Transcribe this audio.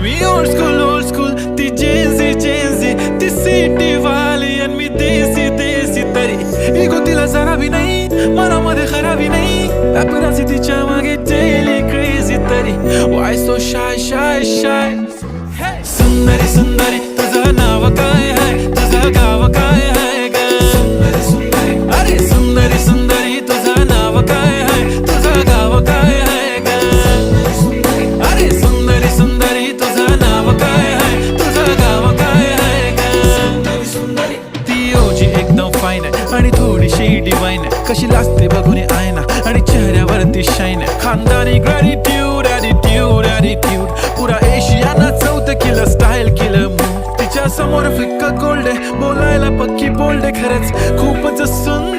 मी old school ती Gen Z ती city वाली आणि मी देसी तरी इगो तिला जरा भी नाही मनामध्ये खराबी नाही अपराधी तिच्या मागे डेली क्रेझी तरी वाय सो शाय सुंदरी तुझं नाव काय आहे तुझं गाव काय आहे ग अरे सुंदरी तुझं नाव काय आहे तुझं गाव काय आहे ग अरे सुंदरी तुझं नाव काय आहे तुझं गाव काय आहे ग ती ओजी एकदम फाईन आहे आणि थोडीशी डिवाइन आहे कशी लाजते बघून आयना आणि चेहऱ्यावरती शाईन आहे खानदानी ग्रॅटिट्यूड ॲटिट्यूड पुरा एशियाना चौथ किलं स्टाईल केलं तिच्या समोर फिक्क गोल्ड आहे बोलायला पक्की बोल्ड आहे खरंच खूपच सुंदर